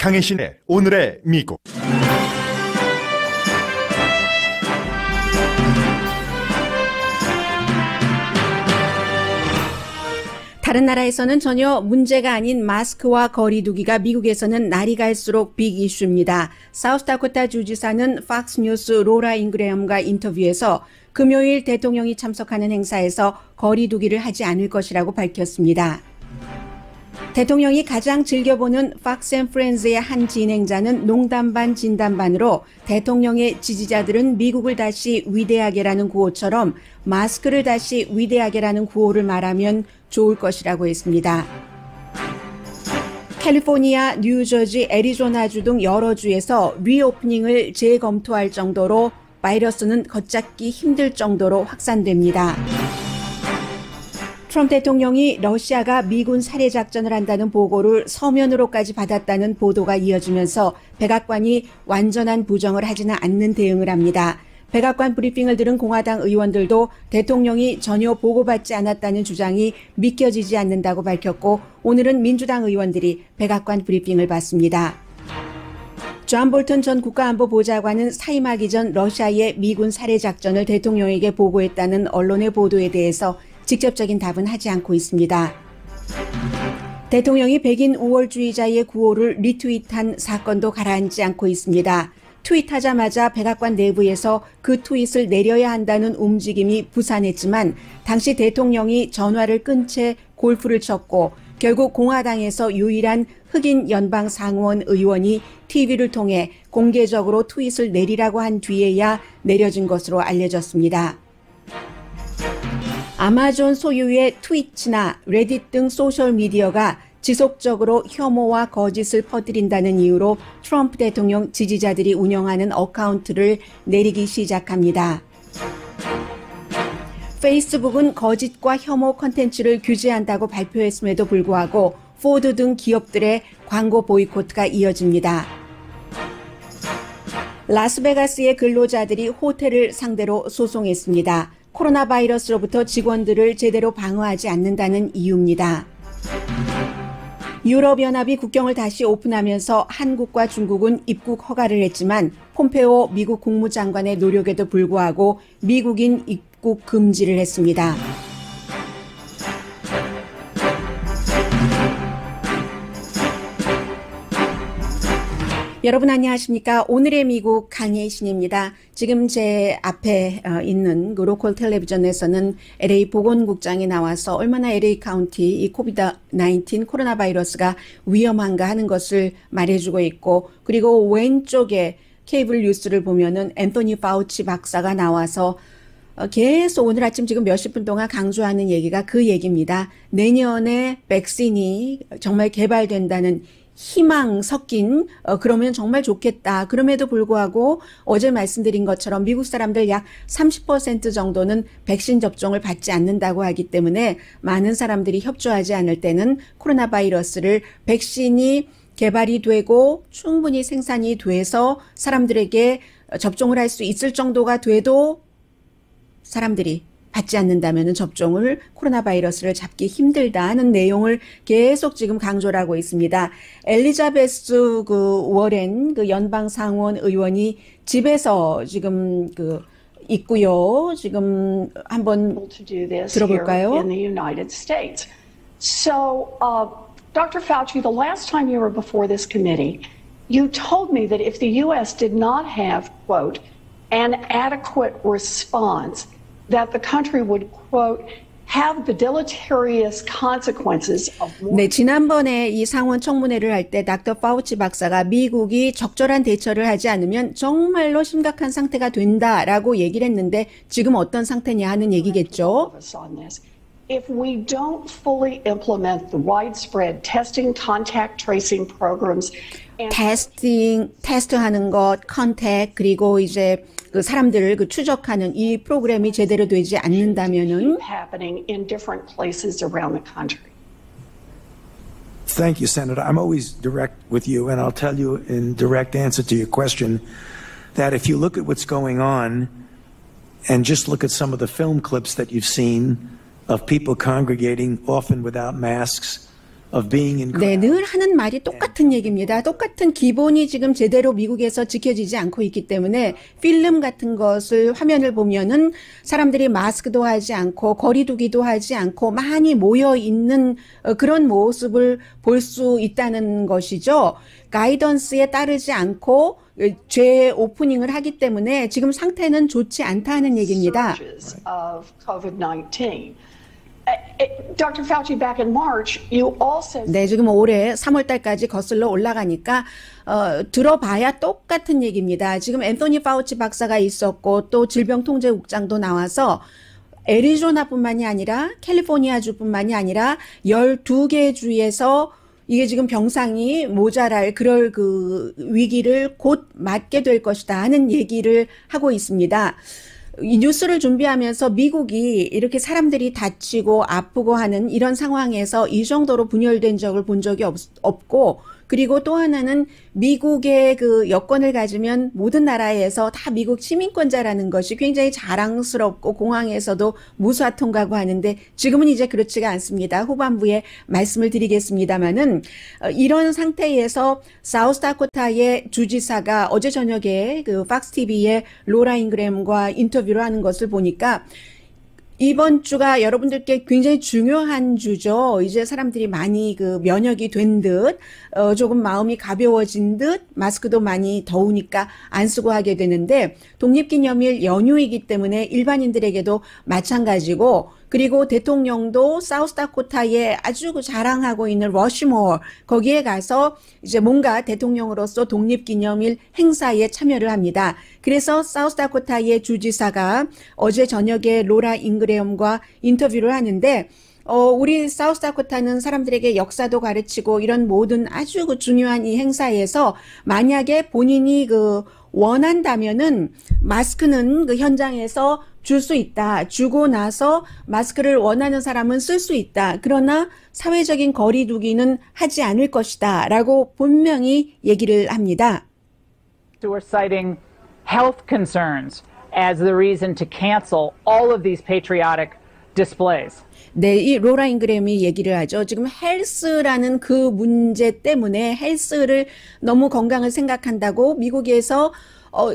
강혜신의 오늘의 미국. 다른 나라에서는 전혀 문제가 아닌 마스크와 거리 두기가 미국에서는 날이 갈수록 빅 이슈입니다. 사우스다코타 주지사는 팍스뉴스 로라 잉그레엄과 인터뷰에서 금요일 대통령이 참석하는 행사에서 거리 두기를 하지 않을 것이라고 밝혔습니다. 대통령이 가장 즐겨보는 팍스 앤 프렌즈의 한 진행자는 농담 반 진담 반으로 대통령의 지지자들은 미국을 다시 위대하게라는 구호처럼 마스크를 다시 위대하게라는 구호를 말하면 좋을 것이라고 했습니다. 캘리포니아, 뉴저지, 애리조나주 등 여러 주에서 리오프닝을 재검토할 정도로 바이러스는 걷잡기 힘들 정도로 확산됩니다. 트럼프 대통령이 러시아가 미군 살해 작전을 한다는 보고를 서면으로까지 받았다는 보도가 이어지면서 백악관이 완전한 부정을 하지는 않는 대응을 합니다. 백악관 브리핑을 들은 공화당 의원들도 대통령이 전혀 보고받지 않았다는 주장이 믿겨지지 않는다고 밝혔고 오늘은 민주당 의원들이 백악관 브리핑을 받습니다. 존 볼턴 전 국가안보보좌관은 사임하기 전 러시아의 미군 살해 작전을 대통령에게 보고했다는 언론의 보도에 대해서 직접적인 답은 하지 않고 있습니다. 대통령이 백인 우월주의자의 구호를 리트윗한 사건도 가라앉지 않고 있습니다. 트윗하자마자 백악관 내부에서 그 트윗을 내려야 한다는 움직임이 부산했지만 당시 대통령이 전화를 끈 채 골프를 쳤고 결국 공화당에서 유일한 흑인 연방 상원 의원이 TV를 통해 공개적으로 트윗을 내리라고 한 뒤에야 내려진 것으로 알려졌습니다. 아마존 소유의 트위치나 레딧 등 소셜미디어가 지속적으로 혐오와 거짓을 퍼뜨린다는 이유로 트럼프 대통령 지지자들이 운영하는 어카운트를 내리기 시작합니다. 페이스북은 거짓과 혐오 콘텐츠를 규제한다고 발표했음에도 불구하고 포드 등 기업들의 광고 보이콧가 이어집니다. 라스베가스의 근로자들이 호텔을 상대로 소송했습니다. 코로나 바이러스로부터 직원들을 제대로 방어하지 않는다는 이유입니다. 유럽연합이 국경을 다시 오픈하면서 한국과 중국은 입국 허가를 했지만 폼페오 미국 국무장관의 노력에도 불구하고 미국인 입국 금지를 했습니다. 여러분 안녕하십니까? 오늘의 미국 강혜신입니다. 지금 제 앞에 있는 그 로컬 텔레비전에서는 LA 보건국장이 나와서 얼마나 LA 카운티 이 코비드-19 코로나 바이러스가 위험한가 하는 것을 말해주고 있고 그리고 왼쪽에 케이블 뉴스를 보면은 앤토니 파우치 박사가 나와서 계속 오늘 아침 지금 몇십 분 동안 강조하는 얘기가 그 얘기입니다. 내년에 백신이 정말 개발된다는 희망 섞인 그러면 정말 좋겠다. 그럼에도 불구하고 어제 말씀드린 것처럼 미국 사람들 약 30% 정도는 백신 접종을 받지 않는다고 하기 때문에 많은 사람들이 협조하지 않을 때는 코로나 바이러스를 백신이 개발이 되고 충분히 생산이 돼서 사람들에게 접종을 할 수 있을 정도가 돼도 사람들이 받지 않는다면 접종을 코로나 바이러스를 잡기 힘들다는 내용을 계속 지금 강조를 하고 있습니다. 엘리자베스 워렌 연방 상원 의원이 집에서 지금 있고요. 지금 한번 들어볼까요? In the United States. So, Dr. Fauci, the last time you were before this committee, you told me that if the U.S. did not have, quote, an adequate response, that the country would, quote, have the deleterious consequences of war. 네, 지난번에 이 상원 청문회를 할 때 닥터 파우치 박사가 미국이 적절한 대처를 하지 않으면 정말로 심각한 상태가 된다라고 얘기를 했는데 지금 어떤 상태냐 하는 얘기겠죠. If we don't fully implement the widespread testing, contact tracing programs, 테스트하는 것, 컨택 그리고 이제 그 사람들을 추적하는 이 프로그램이 제대로 되지 않는다면은 happening in different places around the country. Thank you, Senator. I'm always direct with you, and I'll tell you in direct answer to your question that if you look at what's going on and just look at some of the film clips that you've seen of people congregating, often without masks, of being in 네, crowds. 늘 하는 말이 똑같은 얘기입니다. 똑같은 기본이 지금 제대로 미국에서 지켜지지 않고 있기 때문에 필름 같은 것을 화면을 보면은 사람들이 마스크도 하지 않고 거리두기도 하지 않고 많이 모여 있는 그런 모습을 볼 수 있다는 것이죠. 가이던스에 따르지 않고 재오프닝을 하기 때문에 지금 상태는 좋지 않다는 얘기입니다. Surges of COVID-19. Dr. Fauci, back in March, you also 네, 지금 올해 3월 달까지 거슬러 올라가니까 들어봐야 똑같은 얘기입니다. 지금 앤토니 파우치 박사가 있었고 또 질병통제국장도 나와서 애리조나뿐만이 아니라 캘리포니아주뿐만이 아니라 12개 주에서 이게 지금 병상이 모자랄 그럴 그 위기를 곧 맞게 될 것이다 하는 얘기를 하고 있습니다. 이 뉴스를 준비하면서 미국이 이렇게 사람들이 다치고 아프고 하는 이런 상황에서 이 정도로 분열된 적을 본 적이 없고, 그리고 또 하나는 미국의 그 여권을 가지면 모든 나라에서 다 미국 시민권자라는 것이 굉장히 자랑스럽고 공항에서도 무수화 통과하고 하는데 지금은 이제 그렇지가 않습니다. 후반부에 말씀을 드리겠습니다마는 이런 상태에서 사우스다코타의 주지사가 어제 저녁에 그 팍스 TV의 로라 잉그램과 인터뷰를 하는 것을 보니까 이번 주가 여러분들께 굉장히 중요한 주죠. 이제 사람들이 많이 그 면역이 된 듯, 조금 마음이 가벼워진 듯, 마스크도 많이 더우니까 안 쓰고 하게 되는데, 독립기념일 연휴이기 때문에 일반인들에게도 마찬가지고, 그리고 대통령도 사우스다코타에 아주 자랑하고 있는 러시모어, 거기에 가서 이제 뭔가 대통령으로서 독립기념일 행사에 참여를 합니다. 그래서 사우스다코타의 주지사가 어제 저녁에 로라 잉그레엄과 인터뷰를 하는데, 우리 사우스다코타는 사람들에게 역사도 가르치고 이런 모든 아주 그 중요한 이 행사에서 만약에 본인이 그 원한다면은 마스크는 그 현장에서 줄 수 있다. 주고 나서 마스크를 원하는 사람은 쓸 수 있다. 그러나 사회적인 거리두기는 하지 않을 것이다. 라고 분명히 얘기를 합니다. Who are citing health concerns as the reason to cancel all of these patriotic displays. 네, 이 로라 잉그램이 얘기를 하죠. 지금 헬스라는 그 문제 때문에 헬스를 너무 건강을 생각한다고 미국에서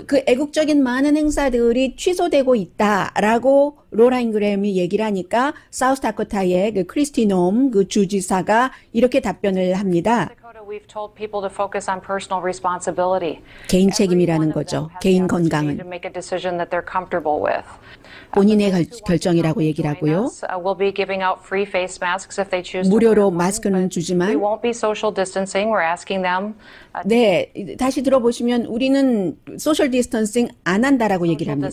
그 애국적인 많은 행사들이 취소되고 있다라고 로라 잉그램이 얘기를 하니까 사우스다코타의 그 크리스티 놈 그 주지사가 이렇게 답변을 합니다. We've told people to focus on personal responsibility. 개인 책임이라는 거죠. 개인 건강은. To make a decision that they're comfortable with. 본인의 결정이라고 얘기를 하고요. We'll be giving out free face masks if they choose. 무료로 마스크는 주지만. We won't be social distancing. We're asking them. 네, 다시 들어보시면 우리는 소셜 디스턴싱 안 한다라고 얘기를 합니다.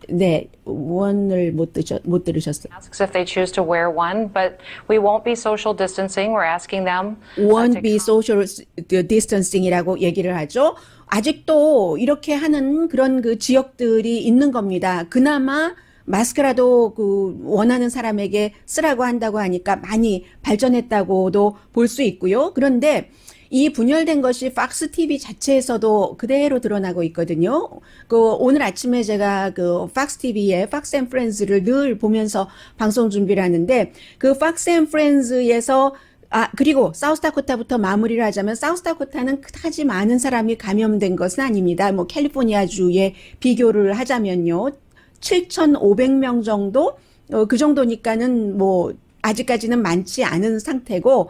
네, 원을 못 들으셨어요. Masks if they choose to wear one, but we won't be social distancing. We're asking them. Won't be social distancing이라고 얘기를 하죠. 아직도 이렇게 하는 그런 그 지역들이 있는 겁니다. 그나마 마스크라도 그 원하는 사람에게 쓰라고 한다고 하니까 많이 발전했다고도 볼 수 있고요. 그런데 이 분열된 것이 팍스 TV 자체에서도 그대로 드러나고 있거든요. 그 오늘 아침에 제가 그 팍스 TV의 팍스 앤 프렌즈를 늘 보면서 방송 준비를 하는데 그 팍스 앤 프렌즈에서 그리고 사우스다코타부터 마무리를 하자면 사우스다코타는 그다지 많은 사람이 감염된 것은 아닙니다. 뭐 캘리포니아주에 비교를 하자면요. 7,500명 정도? 그 정도니까는 뭐 아직까지는 많지 않은 상태고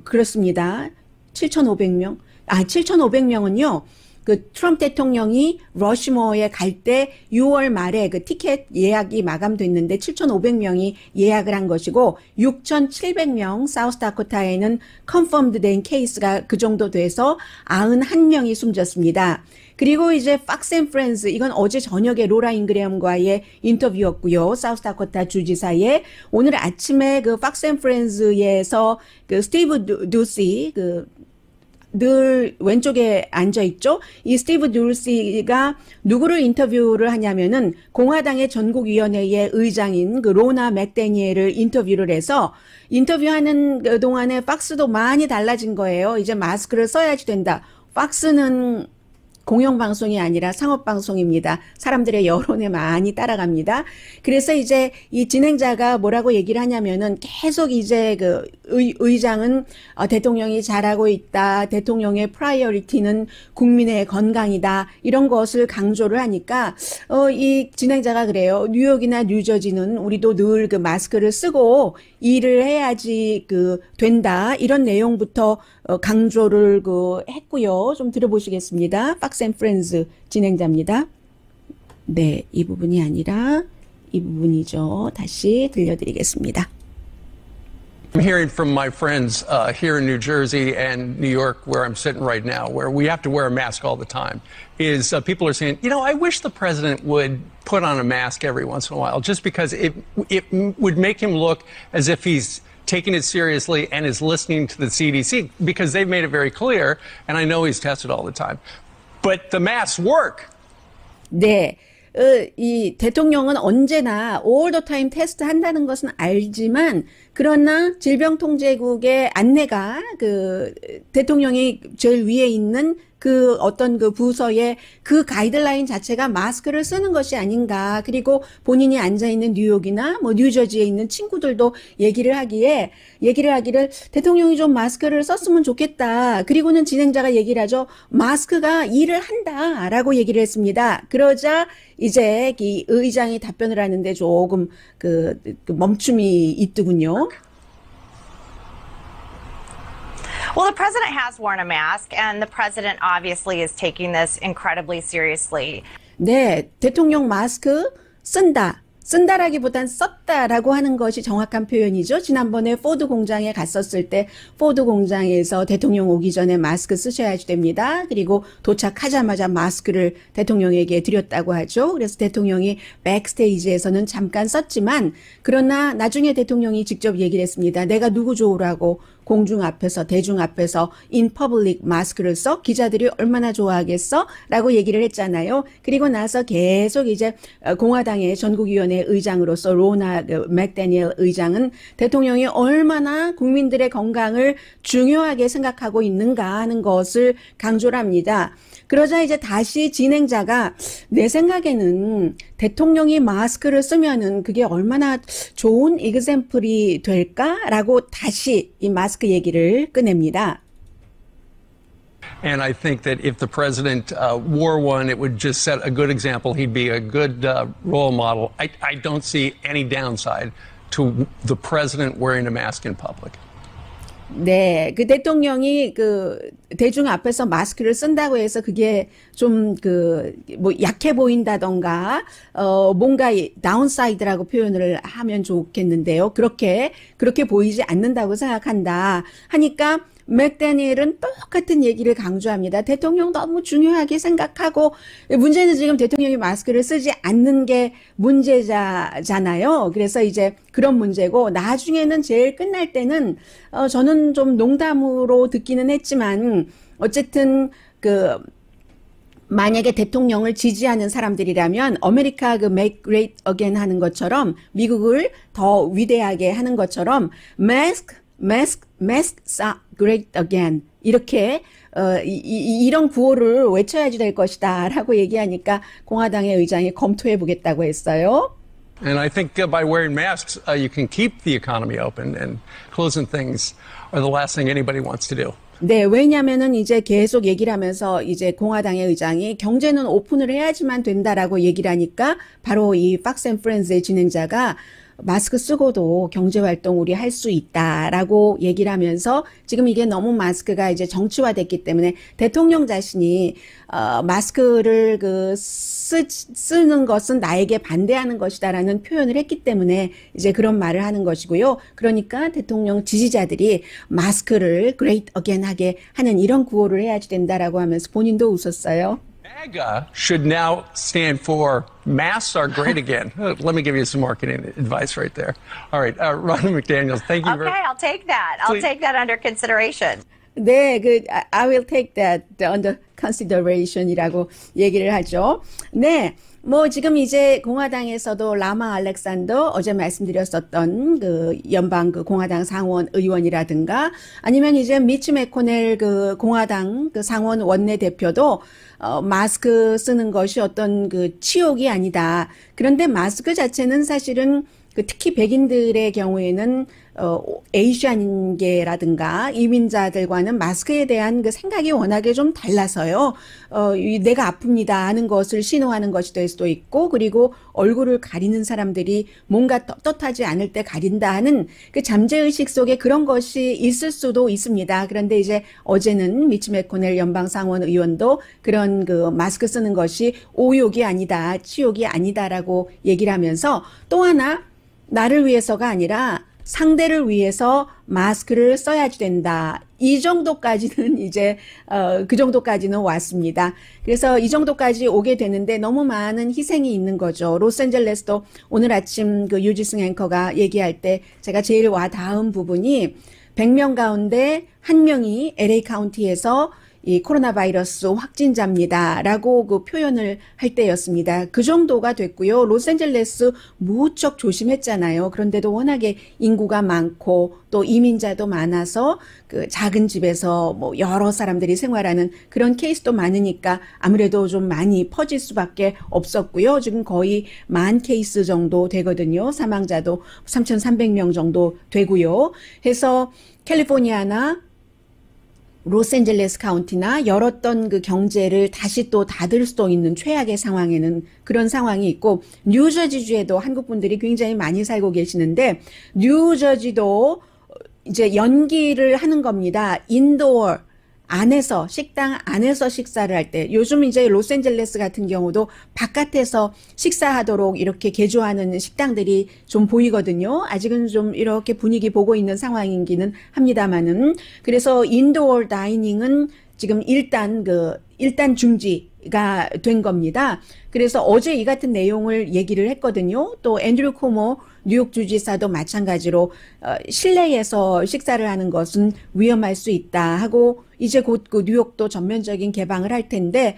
그렇습니다. 7,500명. 7,500명은요. 그 트럼프 대통령이 러시모어에 갈 때 6월 말에 그 티켓 예약이 마감됐는데 7,500명이 예약을 한 것이고 6,700명 사우스다코타에는 컨펌드 된 케이스가 그 정도 돼서 91명이 숨졌습니다. 그리고 이제 팍스 앤 프렌즈 이건 어제 저녁에 로라 잉그레엄과의 인터뷰였고요. 사우스다코타 주지사의 오늘 아침에 그 팍스 앤 프렌즈에서 그 스티브 두시 늘 왼쪽에 앉아 있죠. 이 스티브 둘시가 누구를 인터뷰를 하냐면은 공화당의 전국위원회의 의장인 그 로나 맥데니엘을 인터뷰를 해서 인터뷰하는 동안에 팍스도 많이 달라진 거예요. 이제 마스크를 써야지 된다. 팍스는 공영방송이 아니라 상업방송입니다. 사람들의 여론에 많이 따라갑니다. 그래서 이제 이 진행자가 뭐라고 얘기를 하냐면은 계속 이제 그 의장은 대통령이 잘하고 있다. 대통령의 프라이어리티는 국민의 건강이다. 이런 것을 강조를 하니까 이 진행자가 그래요. 뉴욕이나 뉴저지는 우리도 늘 그 마스크를 쓰고 일을 해야지 된다. 이런 내용부터 강조를 했고요. 좀 들어보시겠습니다. Fox and Friends 진행자입니다. 네, 이 부분이 아니라 이 부분이죠. 다시 들려드리겠습니다. I'm hearing from my friends here in New Jersey and New York, where I'm sitting right now, where we have to wear a mask all the time, is people are saying, I wish the president would put on a mask every once in a while, just because it would make him look as if he's taking it seriously and is listening to the CDC, because they've made it very clear, and I know he's tested all the time. But the masks work. 네. 이 대통령은 언제나 all the time 테스트 한다는 것은 알지만 그러나 질병통제국의 안내가 대통령이 제일 위에 있는 어떤 부서의 가이드라인 자체가 마스크를 쓰는 것이 아닌가. 그리고 본인이 앉아있는 뉴욕이나 뉴저지에 있는 친구들도 얘기를 하기를 대통령이 좀 마스크를 썼으면 좋겠다. 그리고는 진행자가 얘기를 하죠. 마스크가 일을 한다라고 얘기를 했습니다. 그러자 이제 이 의장이 답변을 하는데 조금 멈춤이 있더군요. Well, the president has worn a mask, and the president obviously is taking this incredibly seriously. 네, 대통령 마스크 쓴다라기보단 썼다라고 하는 것이 정확한 표현이죠. 지난번에 포드 공장에 갔었을 때 포드 공장에서 대통령 오기 전에 마스크 쓰셔야 됩니다. 그리고 도착하자마자 마스크를 대통령에게 드렸다고 하죠. 그래서 대통령이 백스테이지에서는 잠깐 썼지만 그러나 나중에 대통령이 직접 얘기를 했습니다. 내가 누구 좋으라고 공중 앞에서 대중 앞에서 in public 마스크를 써? 기자들이 얼마나 좋아하겠어? 라고 얘기를 했잖아요. 그리고 나서 계속 이제 공화당의 전국위원회 의장으로서 로나 맥다니엘 의장은 대통령이 얼마나 국민들의 건강을 중요하게 생각하고 있는가 하는 것을 강조를 합니다. 그러자 이제 다시 진행자가 내 생각에는 대통령이 마스크를 쓰면은 그게 얼마나 좋은 example이 될까라고 다시 이 마스크 얘기를 꺼냅니다. And I think that if the president wore one, it would just set a good example. He'd be a good role model. I don't see any downside to the president wearing a mask in public. 네, 대통령이 대중 앞에서 마스크를 쓴다고 해서 그게 좀 약해 보인다던가, 뭔가 다운사이드라고 표현을 하면 좋겠는데요. 그렇게 보이지 않는다고 생각한다. 하니까, 맥다니엘은 똑같은 얘기를 강조합니다. 대통령 너무 중요하게 생각하고 문제는 지금 대통령이 마스크를 쓰지 않는 게 문제잖아요. 그래서 이제 그런 문제고 나중에는 제일 끝날 때는 저는 좀 농담으로 듣기는 했지만 어쨌든 만약에 대통령을 지지하는 사람들이라면 아메리카 Make Great Again 하는 것처럼 미국을 더 위대하게 하는 것처럼 Masks are great again. 이렇게, 이런 구호를 외쳐야지 될 것이다. 라고 얘기하니까 공화당의 의장이 검토해 보겠다고 했어요. And I think by wearing masks, you can keep the economy open, and closing things are the last thing anybody wants to do. 네, 왜냐면은 이제 계속 얘기를 하면서 이제 공화당의 의장이 경제는 오픈을 해야지만 된다라고 얘기를 하니까 바로 이 Fox and Friends의 진행자가 마스크 쓰고도 경제활동 우리 할 수 있다라고 얘기를 하면서 지금 이게 너무 마스크가 이제 정치화됐기 때문에 대통령 자신이 마스크를 쓰는 것은 나에게 반대하는 것이다라는 표현을 했기 때문에 이제 그런 말을 하는 것이고요. 그러니까 대통령 지지자들이 마스크를 great again 하게 하는 이런 구호를 해야지 된다라고 하면서 본인도 웃었어요. MAGA should now stand for masks are great again. Let me give you some marketing advice right there. All right, Ronna McDaniel, thank you very much. Okay, I'll take that. I'll take that under consideration. 네, I will take that under consideration이라고 얘기를 하죠. 네, 뭐 지금 이제 공화당에서도 라마 알렉산더 어제 말씀드렸었던 그 연방 그 공화당 상원 의원이라든가 아니면 이제 미치 매코넬 그 공화당 그 상원 원내대표도 마스크 쓰는 것이 어떤 그 치욕이 아니다. 그런데 마스크 자체는 사실은 그 특히 백인들의 경우에는 에이시안계라든가 이민자들과는 마스크에 대한 그 생각이 워낙에 좀 달라서요. 내가 아픕니다 하는 것을 신호하는 것이 될 수도 있고, 그리고 얼굴을 가리는 사람들이 뭔가 떳떳하지 않을 때 가린다 하는 그 잠재의식 속에 그런 것이 있을 수도 있습니다. 그런데 이제 어제는 미치 매코넬 연방상원 의원도 그런 그 마스크 쓰는 것이 오욕이 아니다, 치욕이 아니다라고 얘기를 하면서 또 하나 나를 위해서가 아니라 상대를 위해서 마스크를 써야지 된다. 이 정도까지는 이제 그 정도까지는 왔습니다. 그래서 이 정도까지 오게 되는데 너무 많은 희생이 있는 거죠. 로스앤젤레스도 오늘 아침 그 유지승 앵커가 얘기할 때 제가 제일 와 닿은 부분이 100명 가운데 1명이 LA 카운티에서 이 코로나 바이러스 확진자입니다. 라고 그 표현을 할 때였습니다. 그 정도가 됐고요. 로스앤젤레스 무척 조심했잖아요. 그런데도 워낙에 인구가 많고 또 이민자도 많아서 그 작은 집에서 뭐 여러 사람들이 생활하는 그런 케이스도 많으니까 아무래도 좀 많이 퍼질 수밖에 없었고요. 지금 거의 10,000 케이스 정도 되거든요. 사망자도 3,300명 정도 되고요. 해서 캘리포니아나 로스앤젤레스 카운티나 열었던 그 경제를 다시 또 닫을 수도 있는 최악의 상황에는 그런 상황이 있고, 뉴저지주에도 한국 분들이 굉장히 많이 살고 계시는데 뉴저지도 이제 연기를 하는 겁니다. 인도어 안에서, 식당 안에서 식사를 할 때, 요즘 이제 로스앤젤레스 같은 경우도 바깥에서 식사하도록 이렇게 개조하는 식당들이 좀 보이거든요. 아직은 좀 이렇게 분위기 보고 있는 상황이기는 합니다만은. 그래서 인도어 다이닝은 지금 일단 중지가 된 겁니다. 그래서 어제 이 같은 내용을 얘기를 했거든요. 또 앤드류 코모 뉴욕 주지사도 마찬가지로 실내에서 식사를 하는 것은 위험할 수 있다 하고, 이제 곧 그 뉴욕도 전면적인 개방을 할 텐데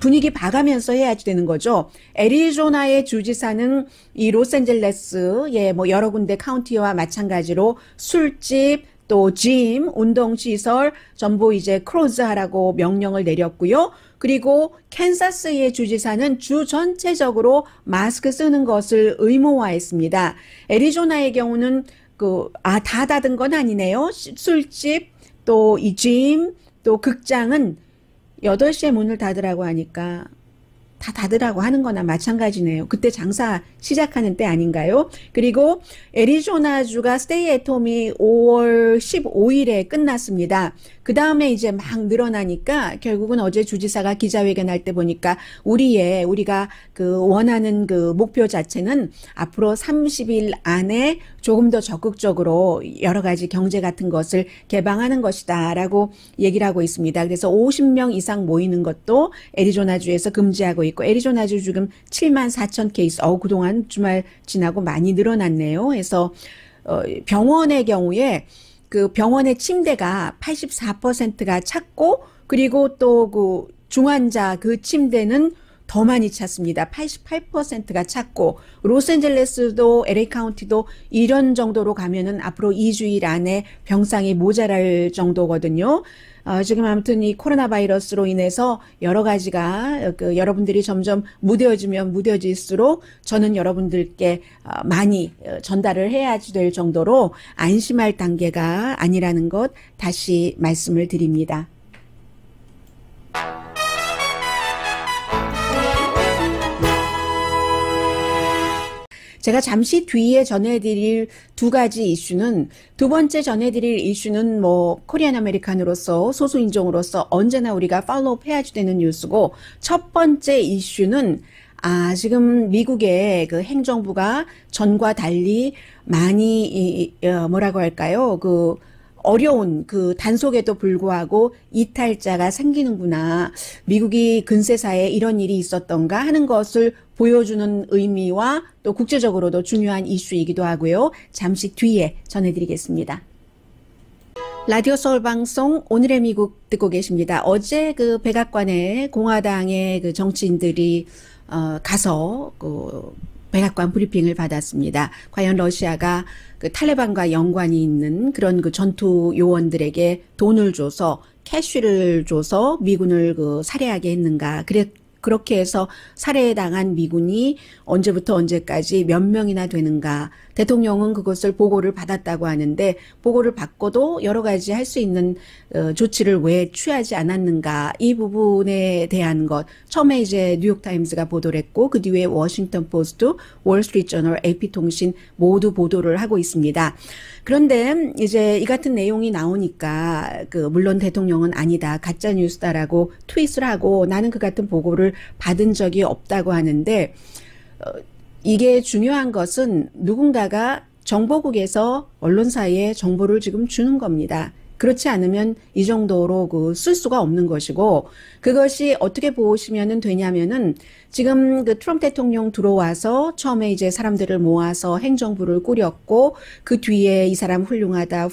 분위기 봐가면서 해야지 되는 거죠. 애리조나의 주지사는 이 로스앤젤레스의 뭐 여러 군데 카운티와 마찬가지로 술집 또 짐, 운동시설 전부 이제 클로즈하라고 명령을 내렸고요. 그리고 캔사스의 주지사는 주 전체적으로 마스크 쓰는 것을 의무화했습니다. 애리조나의 경우는 다 닫은 건 아니네요. 술집, 또 이 짐, 또 극장은 8시에 문을 닫으라고 하니까 다 닫으라고 하는 거나 마찬가지네요. 그때 장사 시작하는 때 아닌가요? 그리고 애리조나주가 스테이 앳 홈이 5월 15일에 끝났습니다. 그 다음에 이제 막 늘어나니까 결국은 어제 주지사가 기자회견 할 때 보니까 우리가 그 원하는 그 목표 자체는 앞으로 30일 안에 조금 더 적극적으로 여러 가지 경제 같은 것을 개방하는 것이다 라고 얘기를 하고 있습니다. 그래서 50명 이상 모이는 것도 애리조나주에서 금지하고 있고, 애리조나주 지금 74,000 케이스, 그동안 주말 지나고 많이 늘어났네요. 그래서 병원의 경우에 그 병원의 침대가 84%가 찼고, 그리고 또 그 중환자 그 침대는 더 많이 찼습니다. 88%가 찼고, 로스앤젤레스도 LA 카운티도 이런 정도로 가면은 앞으로 2주일 안에 병상이 모자랄 정도거든요. 지금 아무튼 이 코로나 바이러스로 인해서 여러 가지가 여러분들이 점점 무뎌지면 무뎌질수록 저는 여러분들께 많이 전달을 해야지 될 정도로 안심할 단계가 아니라는 것 다시 말씀을 드립니다. 제가 잠시 뒤에 전해드릴 두 가지 이슈는, 두 번째 전해드릴 이슈는 뭐 코리안 아메리칸으로서 소수인종으로서 언제나 우리가 팔로우업 해야지 되는 뉴스고, 첫 번째 이슈는 지금 미국의 그 행정부가 전과 달리 많이 뭐라고 할까요? 어려운 그 단속에도 불구하고 이탈자가 생기는구나. 미국이 근세사에 이런 일이 있었던가 하는 것을 보여주는 의미와 또 국제적으로도 중요한 이슈이기도 하고요. 잠시 뒤에 전해드리겠습니다. 라디오 서울 방송 오늘의 미국 듣고 계십니다. 어제 그 백악관에 공화당의 그 정치인들이 가서 백악관 브리핑을 받았습니다. 과연 러시아가 그 탈레반과 연관이 있는 그런 그 전투 요원들에게 돈을 줘서 캐시를 줘서 미군을 살해하게 했는가? 그렇게 해서 살해당한 미군이 언제부터 언제까지 몇 명이나 되는가. 대통령은 그것을 보고를 받았다고 하는데 보고를 받고도 여러 가지 할 수 있는 조치를 왜 취하지 않았는가. 이 부분에 대한 것. 처음에 이제 뉴욕타임스가 보도를 했고 그 뒤에 워싱턴 포스트, 월스트리트저널, AP통신 모두 보도를 하고 있습니다. 그런데 이제 이 같은 내용이 나오니까 물론 대통령은 아니다, 가짜 뉴스다라고 트윗을 하고 나는 그 같은 보고를 받은 적이 없다고 하는데 이게 중요한 것은 누군가가 정보국에서 언론사에 정보를 지금 주는 겁니다. 그렇지 않으면 이 정도로 쓸 수가 없는 것이고 그것이 어떻게 보시면 되냐면은 지금 그 트럼프 대통령 들어와서 처음에 이제 사람들을 모아서 행정부를 꾸렸고 그 뒤에 이 사람 훌륭하다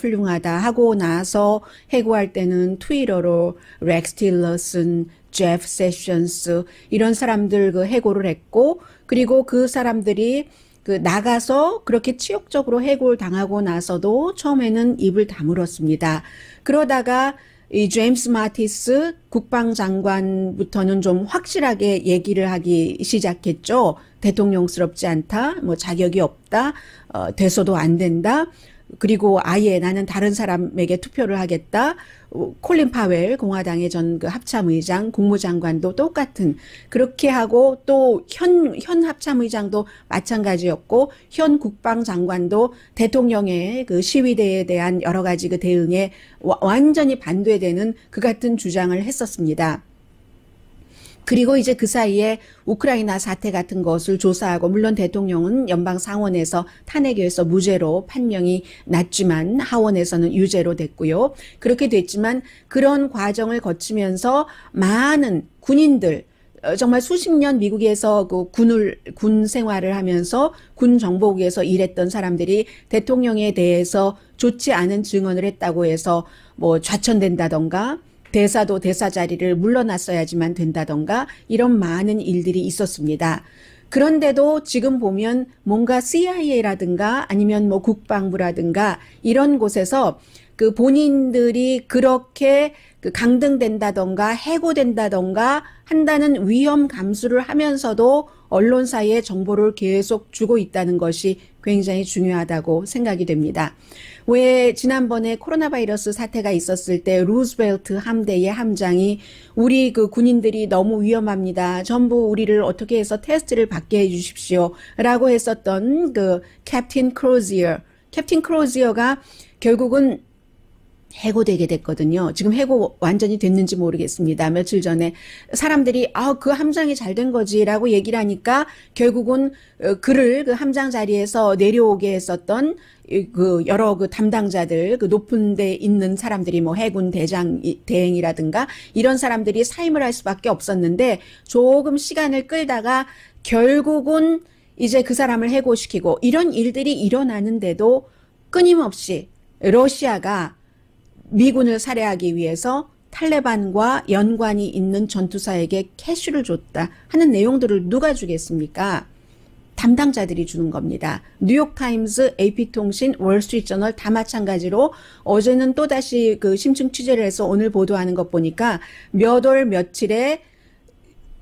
하고 나서 해고할 때는 트위터로 렉스 틸러슨, 제프 세션스 이런 사람들 해고를 했고 그리고 그 사람들이 나가서 그렇게 치욕적으로 해고를 당하고 나서도 처음에는 입을 다물었습니다. 그러다가 이 제임스 마티스 국방장관부터는 좀 확실하게 얘기를 하기 시작했죠. 대통령스럽지 않다, 자격이 없다, 돼서도 안 된다. 그리고 아예 나는 다른 사람에게 투표를 하겠다. 콜린 파웰 공화당의 전 합참의장, 국무장관도 똑같은 그렇게 하고 또 현 합참의장도 마찬가지였고 현 국방장관도 대통령의 시위대에 대한 여러 가지 대응에 완전히 반대되는 그 같은 주장을 했었습니다. 그리고 이제 그 사이에 우크라이나 사태 같은 것을 조사하고 물론 대통령은 연방 상원에서 탄핵에서 무죄로 판명이 났지만 하원에서는 유죄로 됐고요. 그렇게 됐지만 그런 과정을 거치면서 많은 군인들 정말 수십 년 미국에서 군 생활을 하면서 군 정보국에서 일했던 사람들이 대통령에 대해서 좋지 않은 증언을 했다고 해서 좌천된다던가 대사도 대사 자리를 물러났어야지만 된다던가 이런 많은 일들이 있었습니다. 그런데도 지금 보면 뭔가 CIA라든가 아니면 국방부라든가 이런 곳에서 본인들이 그렇게 강등된다던가 해고된다던가 한다는 위험 감수를 하면서도 언론사에 정보를 계속 주고 있다는 것이 굉장히 중요하다고 생각이 됩니다. 왜 지난번에 코로나 바이러스 사태가 있었을 때 루즈벨트 함대의 함장이 우리 군인들이 너무 위험합니다. 전부 우리를 어떻게 해서 테스트를 받게 해주십시오. 라고 했었던 캡틴 크로지어가 결국은 해고되게 됐거든요. 지금 해고 완전히 됐는지 모르겠습니다. 며칠 전에 사람들이 그 함장이 잘 된 거지라고 얘기를 하니까 결국은 그를 함장 자리에서 내려오게 했었던 여러 담당자들 높은 데 있는 사람들이 해군 대행이라든가 이런 사람들이 사임을 할 수밖에 없었는데 조금 시간을 끌다가 결국은 이제 그 사람을 해고시키고 이런 일들이 일어나는데도 끊임없이 러시아가 미군을 살해하기 위해서 탈레반과 연관이 있는 전투사에게 캐시를 줬다 하는 내용들을 누가 주겠습니까? 담당자들이 주는 겁니다. 뉴욕타임스, AP통신, 월스트리트저널 다 마찬가지로 어제는 또다시 심층 취재를 해서 오늘 보도하는 것 보니까 몇 월 며칠에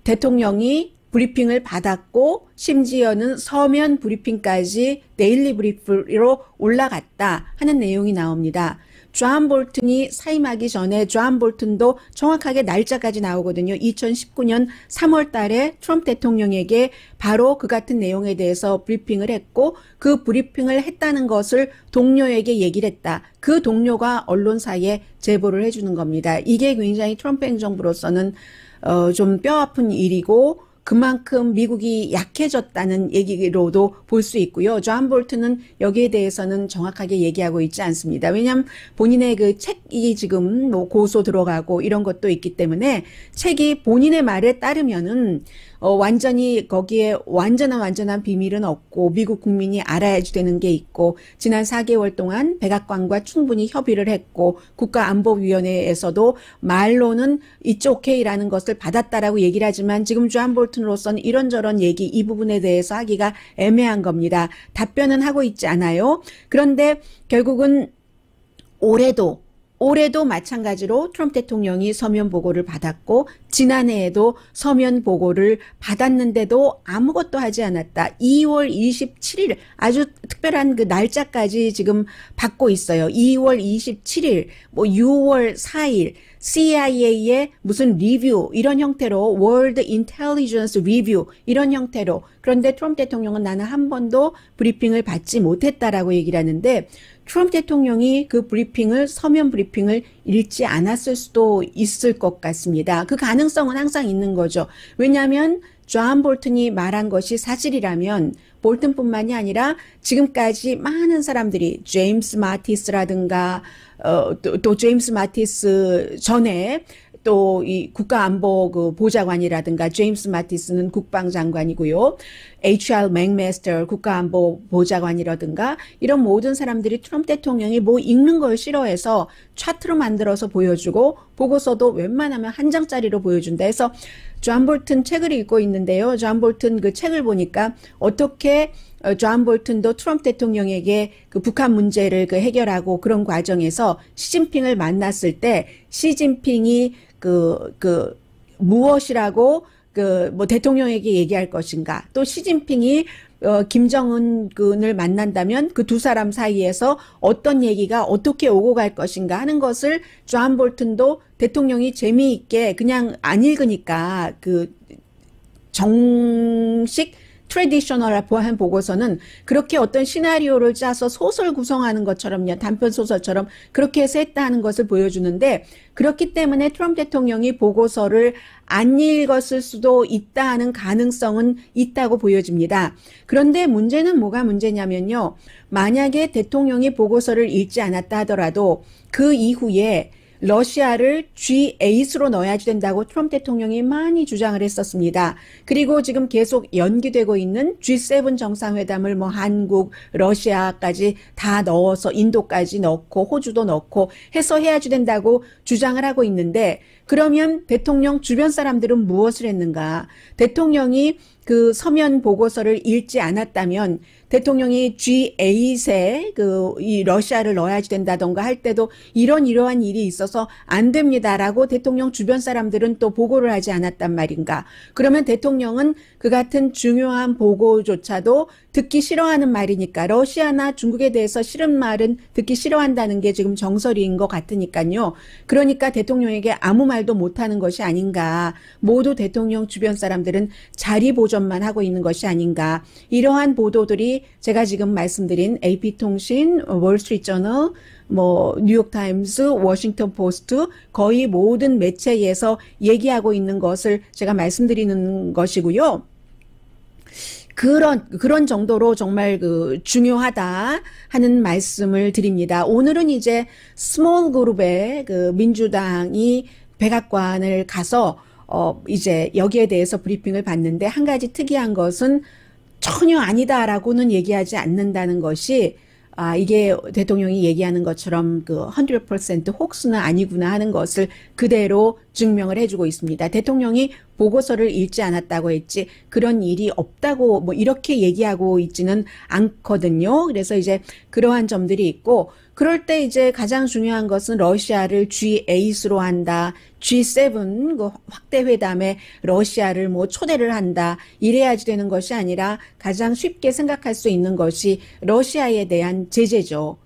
대통령이 브리핑을 받았고 심지어는 서면 브리핑까지 데일리 브리프로 올라갔다 하는 내용이 나옵니다. 존 볼튼이 사임하기 전에 존 볼튼도 정확하게 날짜까지 나오거든요. 2019년 3월 달에 트럼프 대통령에게 바로 그 같은 내용에 대해서 브리핑을 했고 그 브리핑을 했다는 것을 동료에게 얘기를 했다. 그 동료가 언론사에 제보를 해주는 겁니다. 이게 굉장히 트럼프 행정부로서는 좀 뼈아픈 일이고 그만큼 미국이 약해졌다는 얘기로도 볼 수 있고요. 존 볼튼은 여기에 대해서는 정확하게 얘기하고 있지 않습니다. 왜냐하면 본인의 책이 지금 고소 들어가고 이런 것도 있기 때문에 책이 본인의 말에 따르면은 완전히 거기에 완전한 비밀은 없고 미국 국민이 알아야지 되는 게 있고 지난 4개월 동안 백악관과 충분히 협의를 했고 국가안보위원회에서도 말로는 It's okay라는 것을 받았다라고 얘기를 하지만 지금 존 볼튼으로서는 이런저런 얘기 이 부분에 대해서 하기가 애매한 겁니다. 답변은 하고 있지 않아요. 그런데 결국은 올해도 마찬가지로 트럼프 대통령이 서면 보고를 받았고 지난해에도 서면 보고를 받았는데도 아무것도 하지 않았다. 2월 27일 아주 특별한 그 날짜까지 지금 받고 있어요. 2월 27일, 뭐 6월 4일 CIA의 무슨 리뷰 이런 형태로 World Intelligence Review 이런 형태로 그런데 트럼프 대통령은 나는 한 번도 브리핑을 받지 못했다라고 얘기를 하는데 트럼프 대통령이 그 서면 브리핑을 읽지 않았을 수도 있을 것 같습니다. 그 가능성은 항상 있는 거죠. 왜냐하면 존 볼튼이 말한 것이 사실이라면 볼튼뿐만이 아니라 지금까지 많은 사람들이 제임스 마티스라든가 또 제임스 마티스 전에 또 이 국가안보 그 보좌관이라든가 제임스 마티스는 국방장관이고요. HR 맥메스터 국가안보 보좌관이라든가 이런 모든 사람들이 트럼프 대통령이 뭐 읽는 걸 싫어해서 차트로 만들어서 보여주고 보고서도 웬만하면 한 장짜리로 보여준다 해서 존 볼튼 책을 읽고 있는데요. 존 볼튼 그 책을 보니까 어떻게 존 볼튼도 트럼프 대통령에게 그 북한 문제를 그 해결하고 그런 과정에서 시진핑을 만났을 때 시진핑이 무엇이라고 뭐 대통령에게 얘기할 것인가 또 시진핑이 김정은을 만난다면 그 두 사람 사이에서 어떤 얘기가 어떻게 오고 갈 것인가 하는 것을 존 볼튼도 대통령이 재미있게 그냥 안 읽으니까 그 정식 트래디셔널한 보고서는 그렇게 어떤 시나리오를 짜서 소설 구성하는 것처럼요. 단편 소설처럼 그렇게 해서 했다 하는 것을 보여주는데 그렇기 때문에 트럼프 대통령이 보고서를 안 읽었을 수도 있다 하는 가능성은 있다고 보여집니다. 그런데 문제는 뭐가 문제냐면요. 만약에 대통령이 보고서를 읽지 않았다 하더라도 그 이후에 러시아를 G8으로 넣어야지 된다고 트럼프 대통령이 많이 주장을 했었습니다. 그리고 지금 계속 연기되고 있는 G7 정상회담을 뭐 한국, 러시아까지 다 넣어서 인도까지 넣고 호주도 넣고 해서 해야지 된다고 주장을 하고 있는데 그러면 대통령 주변 사람들은 무엇을 했는가? 대통령이 그 서면 보고서를 읽지 않았다면 대통령이 G8에 이 러시아를 넣어야지 된다던가 할 때도 이러한 일이 있어서 안 됩니다라고 대통령 주변 사람들은 또 보고를 하지 않았단 말인가. 그러면 대통령은 그 같은 중요한 보고조차도 듣기 싫어하는 말이니까 러시아나 중국에 대해서 싫은 말은 듣기 싫어한다는 게 지금 정설인 것 같으니까요. 그러니까 대통령에게 아무 말도 못하는 것이 아닌가. 모두 대통령 주변 사람들은 자리 보존만 하고 있는 것이 아닌가. 이러한 보도들이 제가 지금 말씀드린 AP통신, 월스트리트저널, 뭐 뉴욕타임스, 워싱턴 포스트 거의 모든 매체에서 얘기하고 있는 것을 제가 말씀드리는 것이고요. 그런 정도로 정말 중요하다 하는 말씀을 드립니다. 오늘은 이제 스몰 그룹의 민주당이 백악관을 가서 이제 여기에 대해서 브리핑을 받는데 한 가지 특이한 것은 전혀 아니다라고는 얘기하지 않는다는 것이 이게 대통령이 얘기하는 것처럼 100% 혹수는 아니구나 하는 것을 그대로 증명을 해주고 있습니다. 대통령이 보고서를 읽지 않았다고 했지 그런 일이 없다고 뭐 이렇게 얘기하고 있지는 않거든요. 그래서 이제 그러한 점들이 있고 그럴 때 이제 가장 중요한 것은 러시아를 G8으로 한다. G7 확대 회담에 러시아를 뭐 초대를 한다. 이래야지 되는 것이 아니라 가장 쉽게 생각할 수 있는 것이 러시아에 대한 제재죠.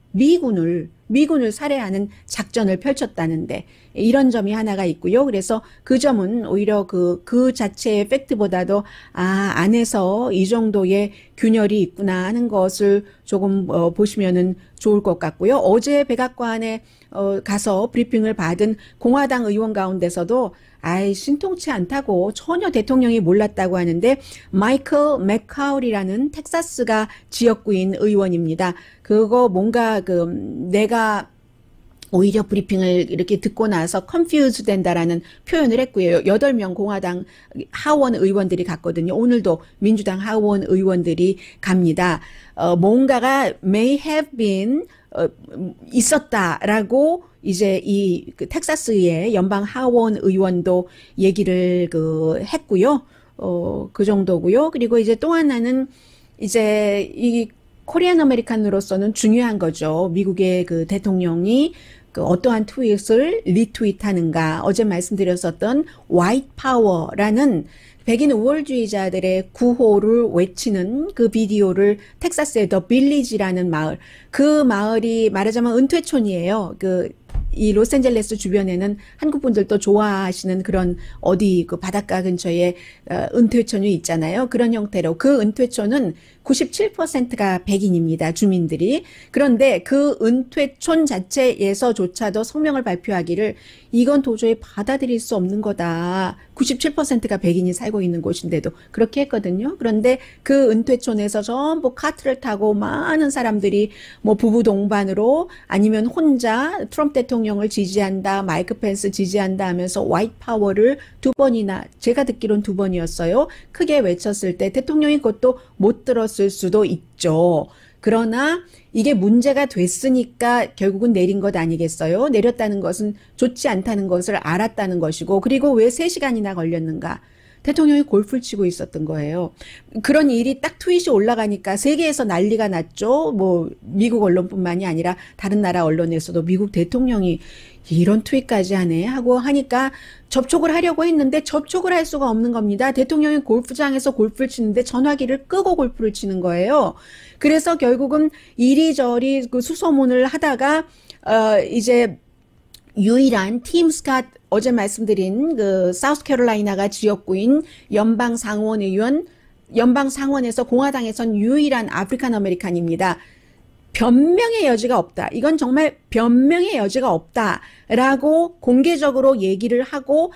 미군을 살해하는 작전을 펼쳤다는데 이런 점이 하나가 있고요. 그래서 그 점은 오히려 그 자체의 팩트보다도 안에서 이 정도의 균열이 있구나 하는 것을 조금 보시면은 좋을 것 같고요. 어제 백악관에 가서 브리핑을 받은 공화당 의원 가운데서도 신통치 않다고 전혀 대통령이 몰랐다고 하는데 마이클 맥카울이라는 텍사스가 지역구인 의원입니다. 그거 뭔가 내가 오히려 브리핑을 이렇게 듣고 나서 confuse 된다라는 표현을 했고요. 8명 공화당 하원 의원들이 갔거든요. 오늘도 민주당 하원 의원들이 갑니다. 뭔가가 may have been 있었다라고 이제 이 그 텍사스의 연방 하원 의원도 얘기를 했고요. 그 정도고요. 그리고 이제 또 하나는 이제 이 코리안 아메리칸으로서는 중요한 거죠. 미국의 그 대통령이 그 어떠한 트윗을 리트윗하는가. 어제 말씀드렸었던 화이트 파워라는 백인 우월주의자들의 구호를 외치는 그 비디오를 텍사스의 더 빌리지라는 마을, 그 마을이 말하자면 은퇴촌이에요. 이 로스앤젤레스 주변에는 한국 분들도 좋아하시는 그런 어디 그 바닷가 근처에 은퇴촌이 있잖아요. 그런 형태로 그 은퇴촌은 97%가 백인입니다. 주민들이. 그런데 그 은퇴촌 자체에서조차도 성명을 발표하기를 이건 도저히 받아들일 수 없는 거다. 97%가 백인이 살고 있는 곳인데도 그렇게 했거든요. 그런데 그 은퇴촌에서 전부 카트를 타고 많은 사람들이 뭐 부부 동반으로 아니면 혼자 트럼프 대통령을 지지한다, 마이크 펜스 지지한다 하면서 화이트 파워를 2번이나, 제가 듣기로는 2번이었어요. 크게 외쳤을 때 대통령이 그것도 못 들었을 수도 있죠. 그러나 이게 문제가 됐으니까 결국은 내린 것 아니겠어요? 내렸다는 것은 좋지 않다는 것을 알았다는 것이고, 그리고 왜 3시간이나 걸렸는가? 대통령이 골프를 치고 있었던 거예요. 그런 일이 딱 트윗이 올라가니까 세계에서 난리가 났죠. 뭐 미국 언론뿐만이 아니라 다른 나라 언론에서도 미국 대통령이 이런 트윗까지 하네 하고 하니까 접촉을 하려고 했는데 접촉을 할 수가 없는 겁니다. 대통령이 골프장에서 골프를 치는데 전화기를 끄고 골프를 치는 거예요. 그래서 결국은 이리저리 그 수소문을 하다가 이제 유일한 팀 스캇, 어제 말씀드린 그 사우스캐롤라이나가 지역구인 연방 상원의원, 연방 상원에서 공화당에선 유일한 아프리칸 아메리칸입니다. 변명의 여지가 없다. 이건 정말 변명의 여지가 없다라고 공개적으로 얘기를 하고,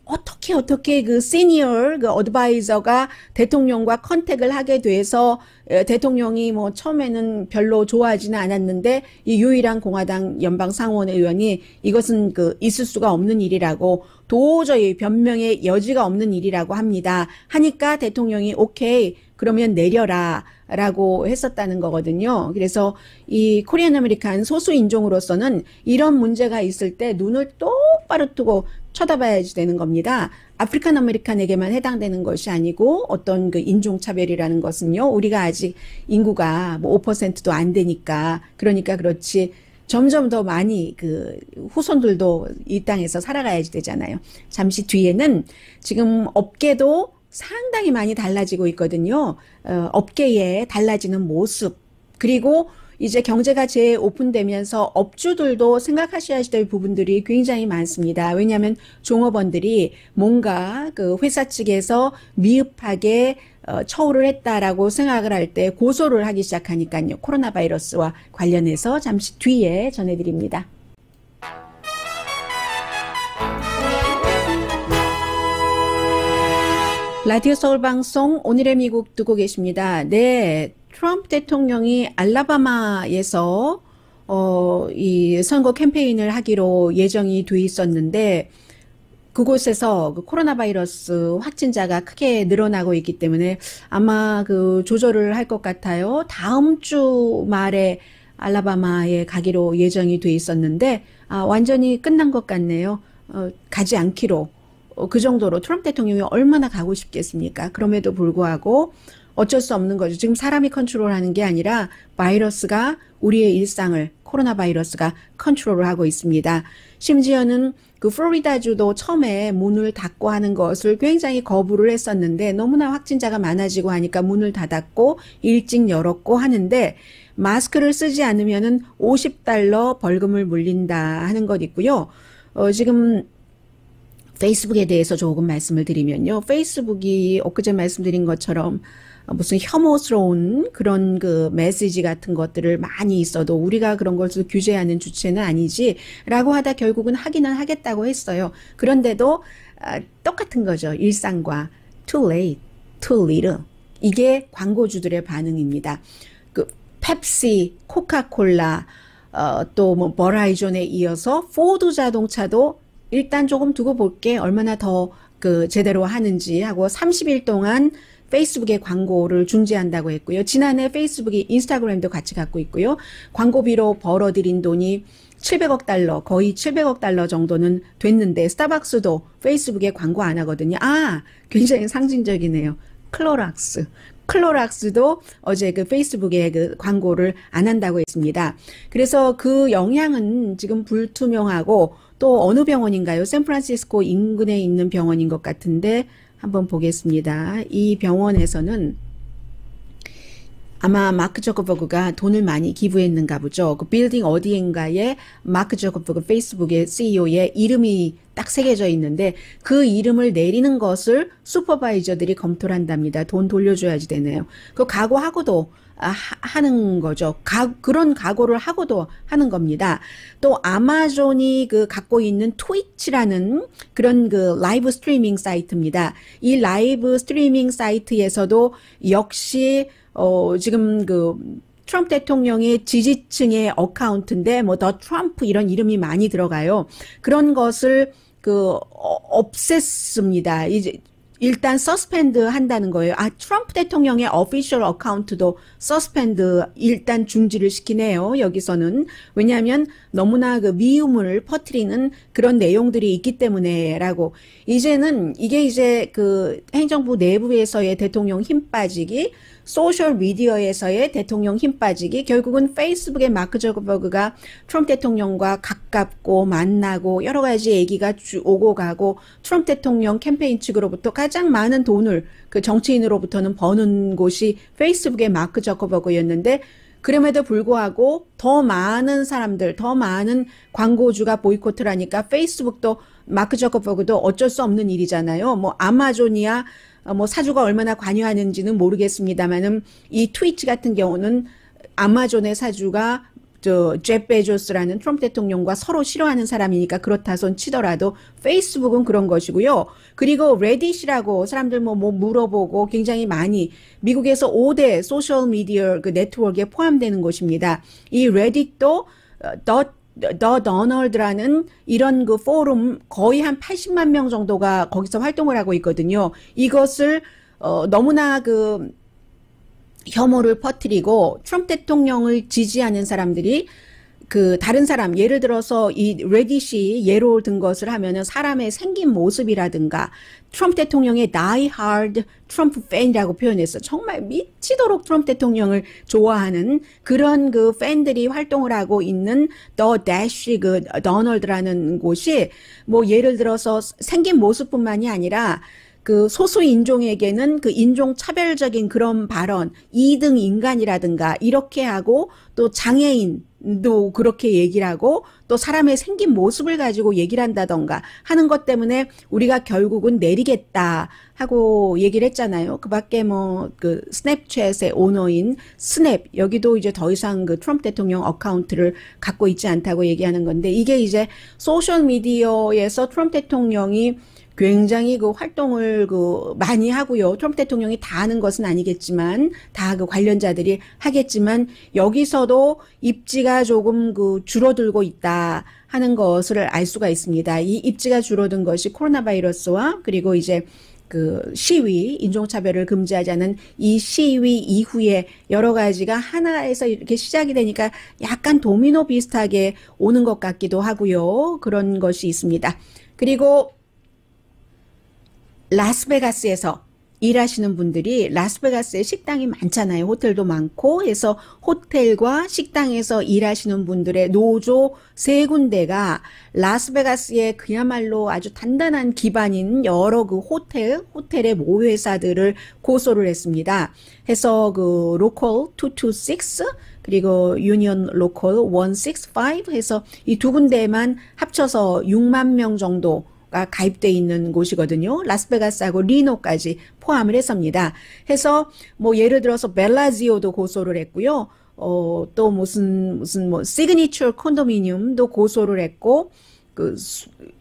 어떻게 그 시니어 그 어드바이저가 대통령과 컨택을 하게 돼서 대통령이 뭐 처음에는 별로 좋아하지는 않았는데 이 유일한 공화당 연방 상원 의원이 이것은 그 있을 수가 없는 일이라고, 도저히 변명의 여지가 없는 일이라고 합니다. 하니까 대통령이 오케이, 그러면 내려라 라고 했었다는 거거든요. 그래서 이 코리안 아메리칸 소수 인종으로서는 이런 문제가 있을 때 눈을 똑바로 뜨고 쳐다봐야지 되는 겁니다. 아프리칸 아메리칸에게만 해당되는 것이 아니고 어떤 그 인종차별이라는 것은요, 우리가 아직 인구가 뭐 5%도 안 되니까, 그러니까 그렇지 점점 더 많이 그 후손들도 이 땅에서 살아가야지 되잖아요. 잠시 뒤에는 지금 업계도 상당히 많이 달라지고 있거든요. 업계에 달라지는 모습, 그리고 이제 경제가 재오픈되면서 업주들도 생각하셔야 될 부분들이 굉장히 많습니다. 왜냐하면 종업원들이 뭔가 그 회사 측에서 미흡하게 처우를 했다라고 생각을 할 때 고소를 하기 시작하니까요. 코로나 바이러스와 관련해서 잠시 뒤에 전해드립니다. 라디오 서울 방송 오늘의 미국 듣고 계십니다. 네, 트럼프 대통령이 알라바마에서 이 선거 캠페인을 하기로 예정이 돼 있었는데 그곳에서 그 코로나 바이러스 확진자가 크게 늘어나고 있기 때문에 아마 그 조절을 할 것 같아요. 다음 주 말에 알라바마에 가기로 예정이 돼 있었는데 완전히 끝난 것 같네요. 가지 않기로. 그 정도로 트럼프 대통령이 얼마나 가고 싶겠습니까? 그럼에도 불구하고 어쩔 수 없는 거죠. 지금 사람이 컨트롤하는 게 아니라 바이러스가 우리의 일상을, 코로나 바이러스가 컨트롤을 하고 있습니다. 심지어는 그 플로리다주도 처음에 문을 닫고 하는 것을 굉장히 거부를 했었는데 너무나 확진자가 많아지고 하니까 문을 닫았고 일찍 열었고 하는데 마스크를 쓰지 않으면은 $50 벌금을 물린다 하는 것 있고요. 지금 페이스북에 대해서 조금 말씀을 드리면요. 페이스북이 엊그제 말씀드린 것처럼 무슨 혐오스러운 그런 그 메시지 같은 것들을 많이 있어도 우리가 그런 것을 규제하는 주체는 아니지 라고 하다 결국은 하기는 하겠다고 했어요. 그런데도 똑같은 거죠. 일상과 too late, too little. 이게 광고주들의 반응입니다. 그 펩시, 코카콜라, 또 뭐 버라이존에 이어서 포드 자동차도 일단 조금 두고 볼게 얼마나 더 그 제대로 하는지 하고 30일 동안 페이스북에 광고를 중지한다고 했고요. 지난해 페이스북이 인스타그램도 같이 갖고 있고요. 광고비로 벌어들인 돈이 700억 달러, 거의 700억 달러 정도는 됐는데 스타벅스도 페이스북에 광고 안 하거든요. 아, 굉장히 상징적이네요. 클로락스도 어제 그 페이스북에 그 광고를 안 한다고 했습니다. 그래서 그 영향은 지금 불투명하고 또 어느 병원인가요? 샌프란시스코 인근에 있는 병원인 것 같은데 한번 보겠습니다. 이 병원에서는 아마 마크 저커버그가 돈을 많이 기부했는가 보죠. 그 빌딩 어디인가에 마크 저커버그 페이스북의 CEO의 이름이 딱 새겨져 있는데 그 이름을 내리는 것을 슈퍼바이저들이 검토를 한답니다. 돈 돌려줘야지 되네요. 그 각오하고도 하는 거죠. 그런 각오를 하고도 하는 겁니다. 또 아마존이 그 갖고 있는 트위치라는 그런 그 라이브 스트리밍 사이트입니다. 이 라이브 스트리밍 사이트에서도 역시 지금 그 트럼프 대통령의 지지층의 어카운트인데 뭐 더 트럼프 이런 이름이 많이 들어가요. 그런 것을 그 없앴습니다. 이제 일단 서스펜드 한다는 거예요. 아, 트럼프 대통령의 오피셜 어카운트도 서스펜드 일단 중지를 시키네요. 여기서는. 왜냐하면 너무나 그 미움을 퍼뜨리는 그런 내용들이 있기 때문에라고. 이제는 이게 이제 그 행정부 내부에서의 대통령 힘 빠지기, 소셜 미디어에서의 대통령 힘 빠지기, 결국은 페이스북의 마크 저커버그가 트럼프 대통령과 가깝고 만나고 여러 가지 얘기가 오고 가고 트럼프 대통령 캠페인 측으로부터 가장 많은 돈을 그 정치인으로부터는 버는 곳이 페이스북의 마크 저커버그였는데 그럼에도 불구하고 더 많은 사람들, 더 많은 광고주가 보이콧을 하니까 페이스북도 마크 저커버그도 어쩔 수 없는 일이잖아요. 뭐 아마존이야 뭐 사주가 얼마나 관여하는지는 모르겠습니다만은 이 트위치 같은 경우는 아마존의 사주가 제프 베조스라는 트럼프 대통령과 서로 싫어하는 사람이니까 그렇다 손 치더라도 페이스북은 그런 것이고요. 그리고 레딧이라고 사람들 뭐 물어보고 굉장히 많이 미국에서 5대 소셜 미디어 그 네트워크에 포함되는 곳입니다. 이 레딧도 더 더널드라는 이런 그 포럼 거의 한 80만 명 정도가 거기서 활동을 하고 있거든요. 이것을 너무나 그 혐오를 퍼뜨리고 트럼프 대통령을 지지하는 사람들이 그 다른 사람 예를 들어서 이 레딧이 예로 든 것을 하면은 사람의 생긴 모습이라든가 트럼프 대통령의 die hard 트럼프 팬이라고 표현했어. 정말 미치도록 트럼프 대통령을 좋아하는 그런 그 팬들이 활동을 하고 있는 더 대쉬 그 더널드라는 곳이 뭐 예를 들어서 생긴 모습뿐만이 아니라 그 소수 인종에게는 그 인종 차별적인 그런 발언, 2등 인간이라든가 이렇게 하고 또 장애인도 그렇게 얘기를 하고 또 사람의 생긴 모습을 가지고 얘기를 한다던가 하는 것 때문에 우리가 결국은 내리겠다 하고 얘기를 했잖아요. 그 밖에 뭐 그 스냅챗의 오너인 스냅 여기도 이제 더 이상 그 트럼프 대통령 어카운트를 갖고 있지 않다고 얘기하는 건데 이게 이제 소셜 미디어에서 트럼프 대통령이 굉장히 그 활동을 그 많이 하고요. 트럼프 대통령이 다 하는 것은 아니겠지만 다 그 관련자들이 하겠지만 여기서도 입지가 조금 그 줄어들고 있다 하는 것을 알 수가 있습니다. 이 입지가 줄어든 것이 코로나 바이러스와 그리고 이제 그 시위, 인종차별을 금지하자는 이 시위 이후에 여러 가지가 하나에서 이렇게 시작이 되니까 약간 도미노 비슷하게 오는 것 같기도 하고요. 그런 것이 있습니다. 그리고 라스베가스에서 일하시는 분들이 라스베가스에 식당이 많잖아요. 호텔도 많고 해서 호텔과 식당에서 일하시는 분들의 노조 3군데가 라스베가스에 그야말로 아주 단단한 기반인 여러 그 호텔의 모회사들을 고소를 했습니다. 해서 그 로컬 226 그리고 유니언 로컬 165 해서 이 두 군데만 합쳐서 6만 명 정도 가 가입돼 있는 곳이거든요. 라스베가스하고 리노까지 포함을 했습니다. 해서 뭐 예를 들어서 벨라지오도 고소를 했고요. 또 무슨 뭐 시그니처 콘도미늄도 고소를 했고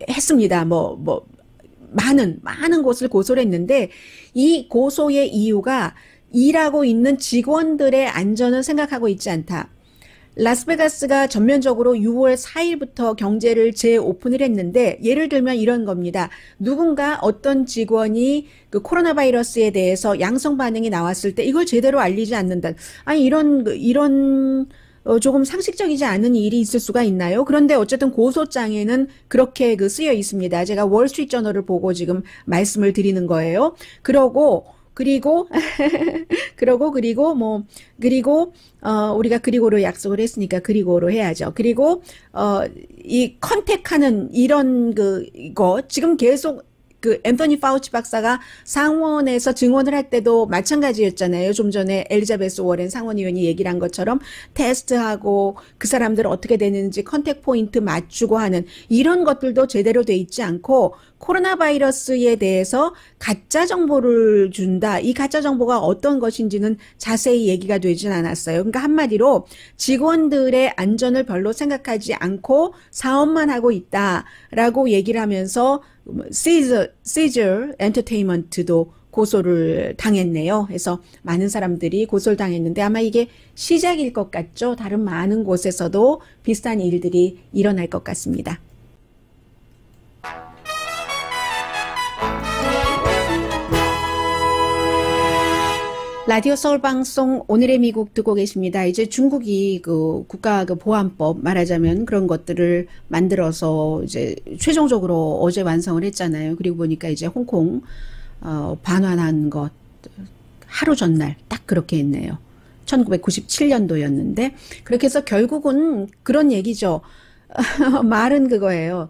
했습니다. 많은 곳을 고소를 했는데 이 고소의 이유가 일하고 있는 직원들의 안전을 생각하고 있지 않다. 라스베가스가 전면적으로 6월 4일부터 경제를 재오픈을 했는데 예를 들면 이런 겁니다. 누군가 어떤 직원이 그 코로나 바이러스에 대해서 양성 반응이 나왔을 때 이걸 제대로 알리지 않는다. 아니 이런 조금 상식적이지 않은 일이 있을 수가 있나요? 그런데 어쨌든 고소장에는 그렇게 그쓰여 있습니다. 제가 월스트리트저널을 보고 지금 말씀을 드리는 거예요. 그리고 우리가 그리고로 약속을 했으니까 그리고로 해야죠. 그리고 이 컨택하는 이런 거 지금 계속 그 앤서니 파우치 박사가 상원에서 증언을 할 때도 마찬가지였잖아요. 좀 전에 엘리자베스 워렌 상원의원이 얘기를 한 것처럼 테스트하고 그 사람들 어떻게 되는지 컨택 포인트 맞추고 하는 이런 것들도 제대로 돼 있지 않고 코로나 바이러스에 대해서 가짜 정보를 준다. 이 가짜 정보가 어떤 것인지는 자세히 얘기가 되진 않았어요. 그러니까 한마디로 직원들의 안전을 별로 생각하지 않고 사업만 하고 있다라고 얘기를 하면서 시저 엔터테인먼트도 고소를 당했네요. 그래서 많은 사람들이 고소를 당했는데 아마 이게 시작일 것 같죠. 다른 많은 곳에서도 비슷한 일들이 일어날 것 같습니다. 라디오 서울 방송 오늘의 미국 듣고 계십니다. 이제 중국이 그 국가 그 보안법 말하자면 그런 것들을 만들어서 이제 최종적으로 어제 완성을 했잖아요. 그리고 보니까 이제 홍콩 반환한 것 하루 전날 딱 그렇게 했네요. 1997년도였는데 그렇게 해서 결국은 그런 얘기죠. 말은 그거예요.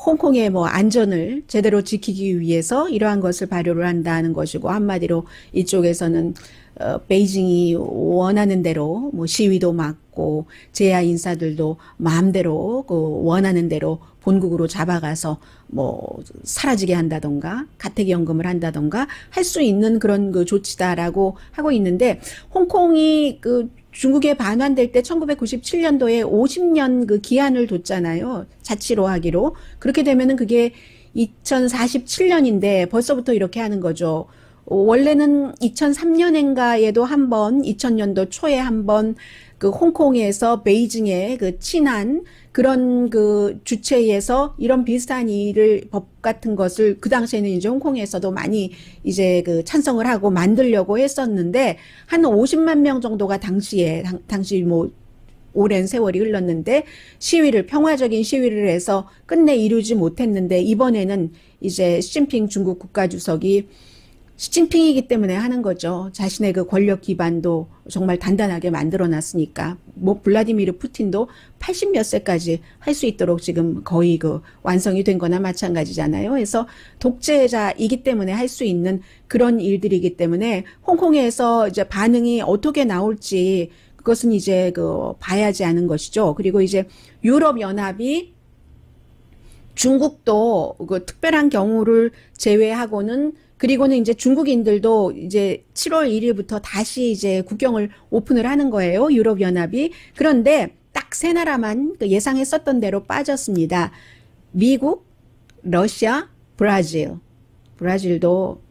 홍콩의 뭐 안전을 제대로 지키기 위해서 이러한 것을 발효를 한다는 것이고 한마디로 이쪽에서는 베이징이 원하는 대로 뭐 시위도 막고 제야 인사들도 마음대로 원하는 대로 본국으로 잡아가서 뭐 사라지게 한다던가 가택연금을 한다던가 할 수 있는 그런 그 조치다라고 하고 있는데 홍콩이 중국에 반환될 때 1997년도에 50년 그 기한을 뒀잖아요. 자치로 하기로. 그렇게 되면은 그게 2047년인데 벌써부터 이렇게 하는 거죠. 원래는 2003년인가에도 한 번, 2000년도 초에 한 번 그 홍콩에서 베이징에 그 친한 그런 그 주체에서 이런 비슷한 일을 법 같은 것을 그 당시에는 이제 홍콩에서도 많이 이제 그 찬성을 하고 만들려고 했었는데 한 50만 명 정도가 당시 뭐 오랜 세월이 흘렀는데 평화적인 시위를 해서 끝내 이루지 못했는데 이번에는 이제 시진핑 중국 국가주석이 시진핑이기 때문에 하는 거죠. 자신의 그 권력 기반도 정말 단단하게 만들어 놨으니까. 뭐 블라디미르 푸틴도 80 몇 세까지 할 수 있도록 지금 거의 완성이 된 거나 마찬가지잖아요. 그래서 독재자이기 때문에 할 수 있는 그런 일들이기 때문에 홍콩에서 이제 반응이 어떻게 나올지 그것은 이제 봐야지 하는 것이죠. 그리고 이제 유럽연합이 중국도 특별한 경우를 제외하고는 그리고는 이제 중국인들도 이제 7월 1일부터 다시 이제 국경을 오픈을 하는 거예요. 유럽연합이. 그런데 딱 세 나라만 예상했었던 대로 빠졌습니다. 미국, 러시아, 브라질. 브라질도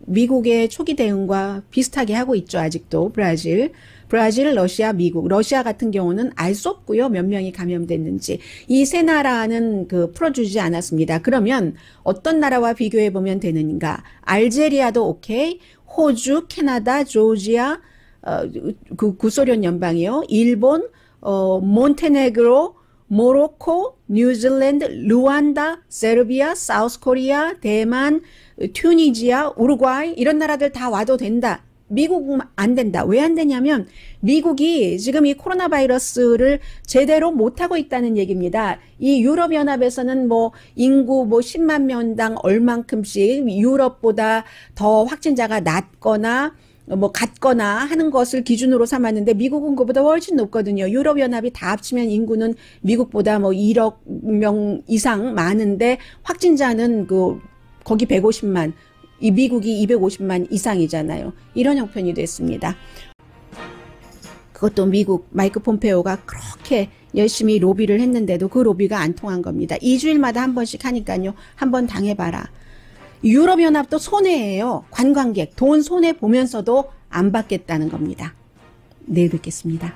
미국의 초기 대응과 비슷하게 하고 있죠. 아직도 브라질, 러시아, 미국. 러시아 같은 경우는 알 수 없고요. 몇 명이 감염됐는지. 이 세 나라는 풀어주지 않았습니다. 그러면 어떤 나라와 비교해 보면 되는가? 알제리아도 오케이. 호주, 캐나다, 조지아, 구소련 연방이요. 일본, 몬테네그로, 모로코, 뉴질랜드, 루안다, 세르비아, 사우스코리아, 대만, 튜니지아, 우루과이 이런 나라들 다 와도 된다. 미국은 안 된다. 왜 안 되냐면 미국이 지금 이 코로나 바이러스를 제대로 못하고 있다는 얘기입니다. 이 유럽연합에서는 뭐 인구 10만 명당 얼만큼씩 유럽보다 더 확진자가 낮거나 같거나 하는 것을 기준으로 삼았는데 미국은 그보다 훨씬 높거든요. 유럽연합이 다 합치면 인구는 미국보다 1억 명 이상 많은데 확진자는 거기 150만, 이 미국이 250만 이상이잖아요. 이런 형편이 됐습니다. 그것도 미국 마이크 폼페오가 그렇게 열심히 로비를 했는데도 그 로비가 안 통한 겁니다. 2주일마다 한 번씩 하니까요. 한번 당해봐라. 유럽연합도 손해예요. 관광객 돈 손해 보면서도 안 받겠다는 겁니다. 내일 뵙겠습니다.